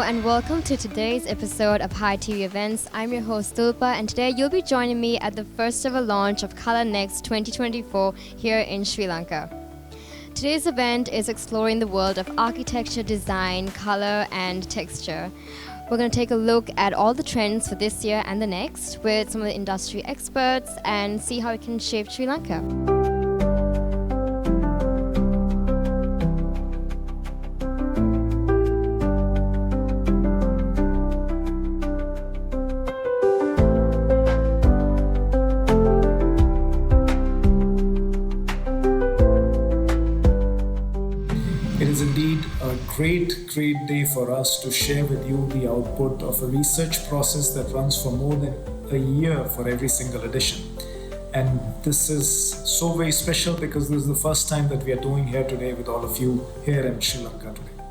and welcome to today's episode of Hi TV Events. I'm your host Tulpa, and today you'll be joining me at the first ever launch of Color NeXT 2024 here in Sri Lanka. Today's event is exploring the world of architecture, design, color and texture. We're going to take a look at all the trends for this year and the next with some of the industry experts and see how it can shape Sri Lanka. It is indeed a great day for us to share with you the output of a research process that runs for more than a year for every single edition. And this is so very special because this is the first time that we are doing here today with all of you here in Sri Lanka today.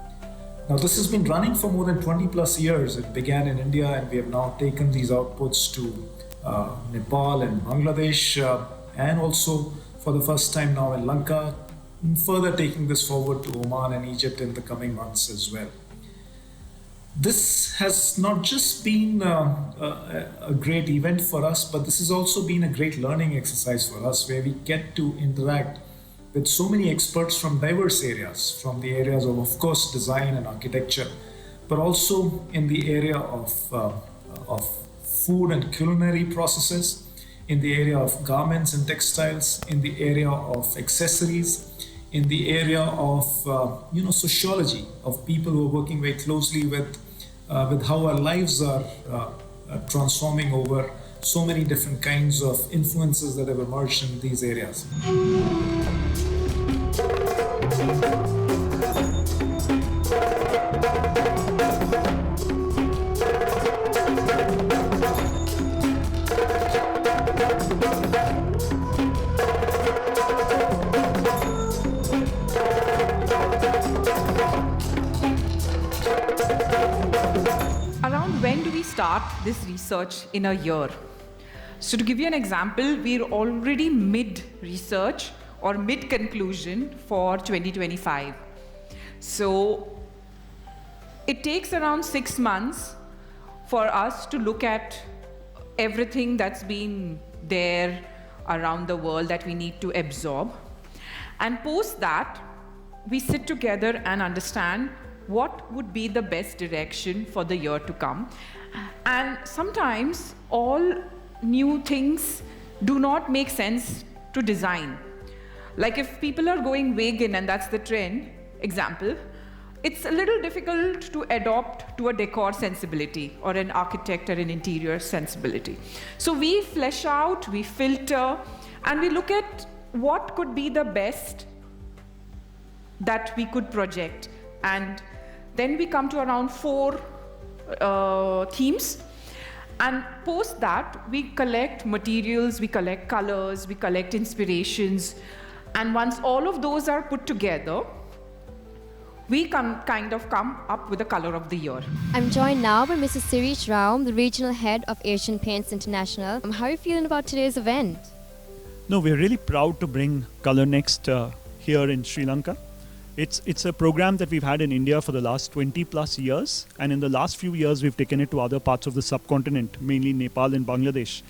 Now, this has been running for more than 20 plus years. It began in India and we have now taken these outputs to Nepal and Bangladesh and also for the first time now in Lanka, further taking this forward to Oman and Egypt in the coming months as well. This has not just been a great event for us, but this has also been a great learning exercise for us where we get to interact with so many experts from diverse areas, from the areas of course, design and architecture, but also in the area of food and culinary processes, in the area of garments and textiles, in the area of accessories, in the area of sociology, of people who are working very closely with how our lives are transforming over so many different kinds of influences that have emerged in these areas. Around when do we start this research in a year? So to give you an example, we're already mid-research or mid-conclusion for 2025. So it takes around 6 months for us to look at everything that's been there around the world that we need to absorb. And post that, we sit together and understand what would be the best direction for the year to come. And sometimes all new things do not make sense to design. Like if people are going vegan and that's the trend, example, it's a little difficult to adopt to a decor sensibility or an architect or an interior sensibility. So we flesh out, we filter, and we look at what could be the best that we could project. And then we come to around 4 themes, and post that we collect materials, we collect colors, we collect inspirations, and once all of those are put together, we kind of come up with the color of the year. I'm joined now by Mrs. Sirish Rao, the Regional Head of Asian Paints International. How are you feeling about today's event? No, we're really proud to bring Color NeXT here in Sri Lanka. It's a program that we've had in India for the last 20 plus years, and in the last few years we've taken it to other parts of the subcontinent, mainly Nepal and Bangladesh.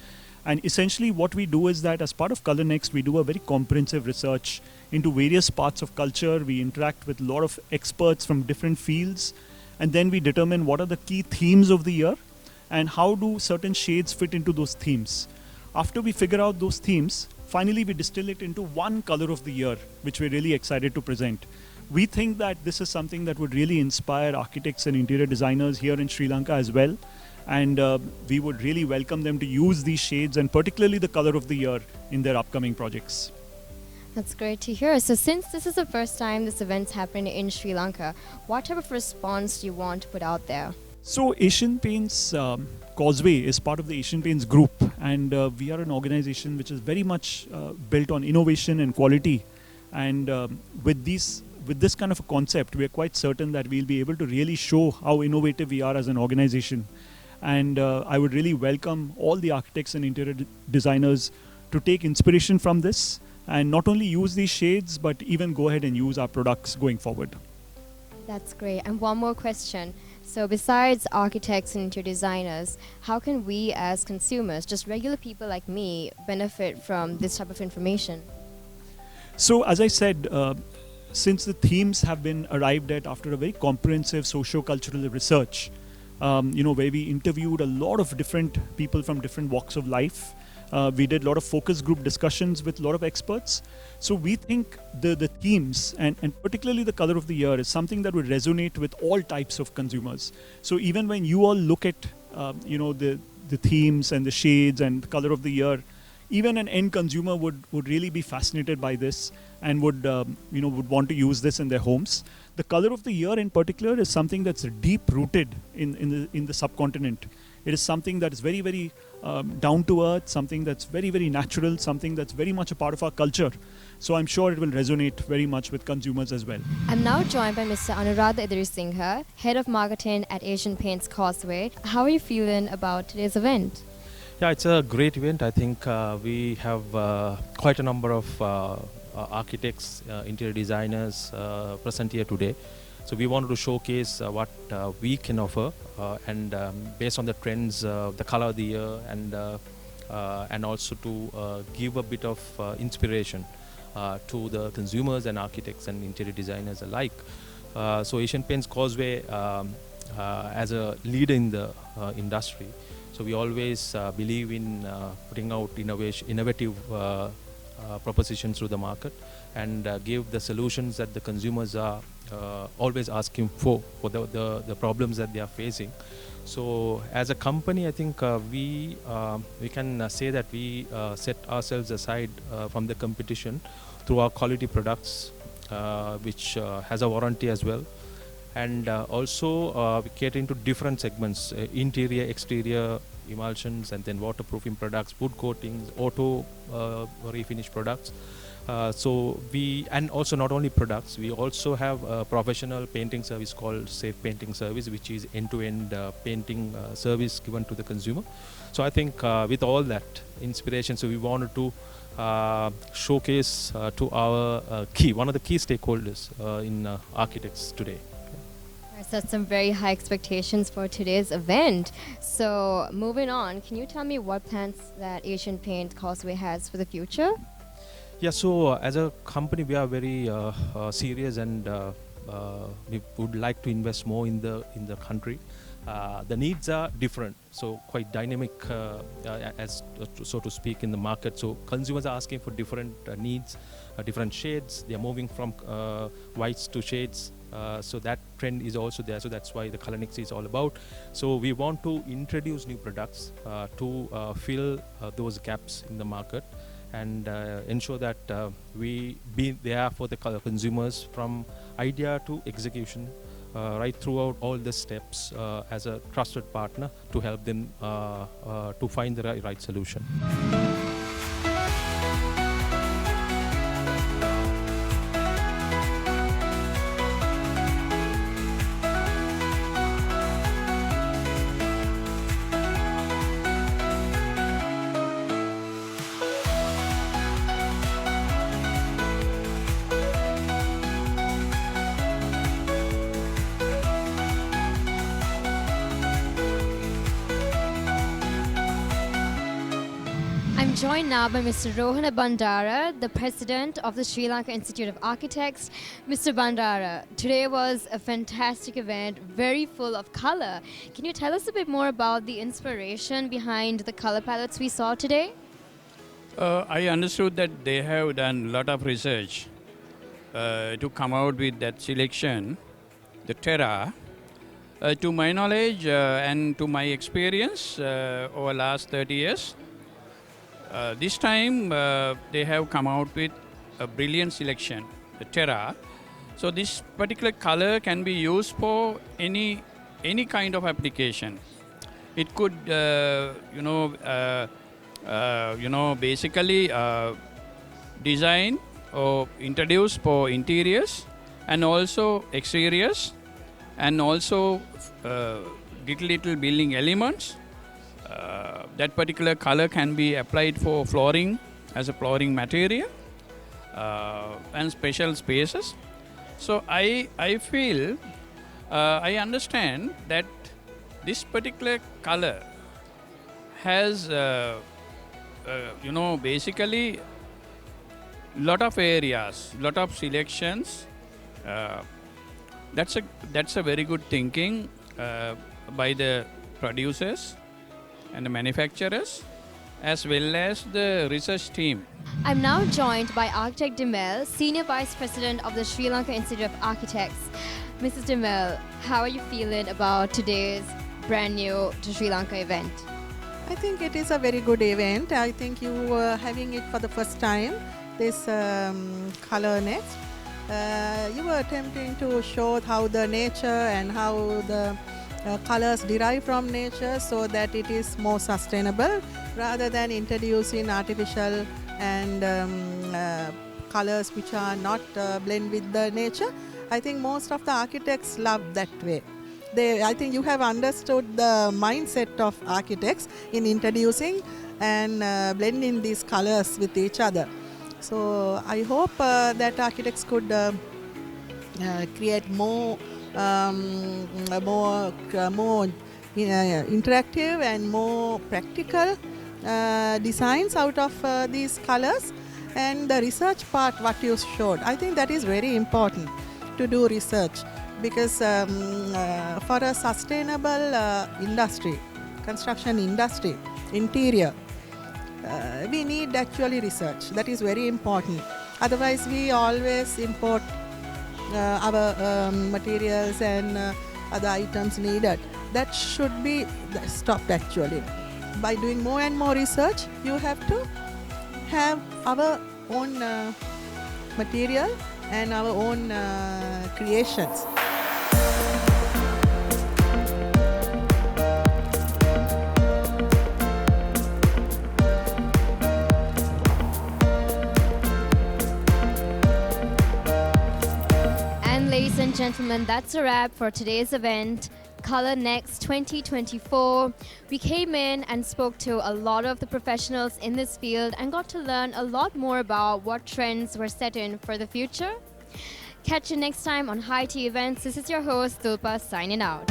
And essentially what we do is that as part of Color NeXT, we do a very comprehensive research into various parts of culture. We interact with a lot of experts from different fields, and then we determine what are the key themes of the year and how do certain shades fit into those themes. After we figure out those themes, finally we distill it into one color of the year, which we're really excited to present. We think that this is something that would really inspire architects and interior designers here in Sri Lanka as well. And we would really welcome them to use these shades and particularly the color of the year in their upcoming projects. That's great to hear. So since this is the first time this event's happening in Sri Lanka, what type of response do you want to put out there? So Asian Paints Causeway is part of the Asian Paints group, and we are an organization which is very much built on innovation and quality. And with this kind of a concept, we are quite certain that we'll be able to really show how innovative we are as an organization. And I would really welcome all the architects and interior designers to take inspiration from this and not only use these shades, but even go ahead and use our products going forward. That's great. And one more question. So, besides architects and interior designers, how can we as consumers, just regular people like me, benefit from this type of information? So, as I said, since the themes have been arrived at after a very comprehensive socio-cultural research, where we interviewed a lot of different people from different walks of life. We did a lot of focus group discussions with a lot of experts. So we think the themes and particularly the color of the year is something that would resonate with all types of consumers. So even when you all look at the themes and the shades and color of the year, even an end consumer would really be fascinated by this and would want to use this in their homes. The color of the year in particular is something that's deep rooted in the subcontinent. It is something that is very, very down to earth, something that's very, very natural, something that's very much a part of our culture. So I'm sure it will resonate very much with consumers as well. I'm now joined by Mr. Anuradha Idrisinghe, Head of Marketing at Asian Paints Causeway. How are you feeling about today's event? Yeah, it's a great event. I think we have quite a number of architects, interior designers present here today. So we wanted to showcase what we can offer and based on the trends, the color of the year, and also to give a bit of inspiration to the consumers and architects and interior designers alike. So Asian Paints Causeway as a leader in the industry, so we always believe in putting out innovative propositions to the market and give the solutions that the consumers are always asking for the problems that they are facing. So as a company, I think we can say that we set ourselves aside from the competition through our quality products, which has a warranty as well. And also we cater into different segments, interior, exterior, emulsions, and then waterproofing products, wood coatings, auto refinish products. So we, and also not only products, we also have a professional painting service called Safe Painting Service, which is end-to-end painting service given to the consumer. So I think with all that inspiration, so we wanted to showcase to our one of the key stakeholders in architects today. I set some very high expectations for today's event. So moving on, can you tell me what plans that Asian Paint Causeway has for the future? Yeah, so as a company, we are very serious, and we would like to invest more in the country. The needs are different, so quite dynamic, as so to speak, in the market. So consumers are asking for different needs, different shades. They are moving from whites to shades. So that trend is also there. So that's why the Color NeXT is all about. So we want to introduce new products to fill those gaps in the market and ensure that we be there for the consumers from idea to execution, right throughout all the steps as a trusted partner to help them to find the right solution. I'm joined now by Mr. Rohana Bandara, the president of the Sri Lanka Institute of Architects. Mr. Bandara, today was a fantastic event, very full of color. Can you tell us a bit more about the inspiration behind the color palettes we saw today? I understood that they have done a lot of research to come out with that selection, the Terra. To my knowledge and to my experience over last 30 years, this time they have come out with a brilliant selection, the Terra. So this particular color can be used for any kind of application. It could, basically design or introduce for interiors and also exteriors, and also little building elements. That particular color can be applied for flooring as a flooring material and special spaces. So I feel I understand that this particular color has, basically lot of areas, lot of selections. Uh, that's a very good thinking by the producers and the manufacturers, as well as the research team. I'm now joined by Architect Demel, Senior Vice President of the Sri Lanka Institute of Architects. Mrs. Demel, how are you feeling about today's brand new to Sri Lanka event? I think it is a very good event. I think you were having it for the first time, this Color Next. You were attempting to show how the nature and how the colors derive from nature so that it is more sustainable rather than introducing artificial and colors which are not blend with the nature. I think most of the architects love that way. I think you have understood the mindset of architects in introducing and blending these colors with each other. So I hope that architects could create more interactive and more practical designs out of these colors. And the research part, what you showed, I think that is very important to do research, because for a sustainable industry, construction industry, interior, we need actually research. That is very important. Otherwise, we always import our materials and other items needed. That should be stopped actually. By doing more and more research, you have to have our own material and our own creations. And ladies and gentlemen, that's a wrap for today's event, Color Next 2024. We came in and spoke to a lot of the professionals in this field and got to learn a lot more about what trends were set in for the future. Catch you next time on Hi T Events. This is your host, Tulpa, signing out.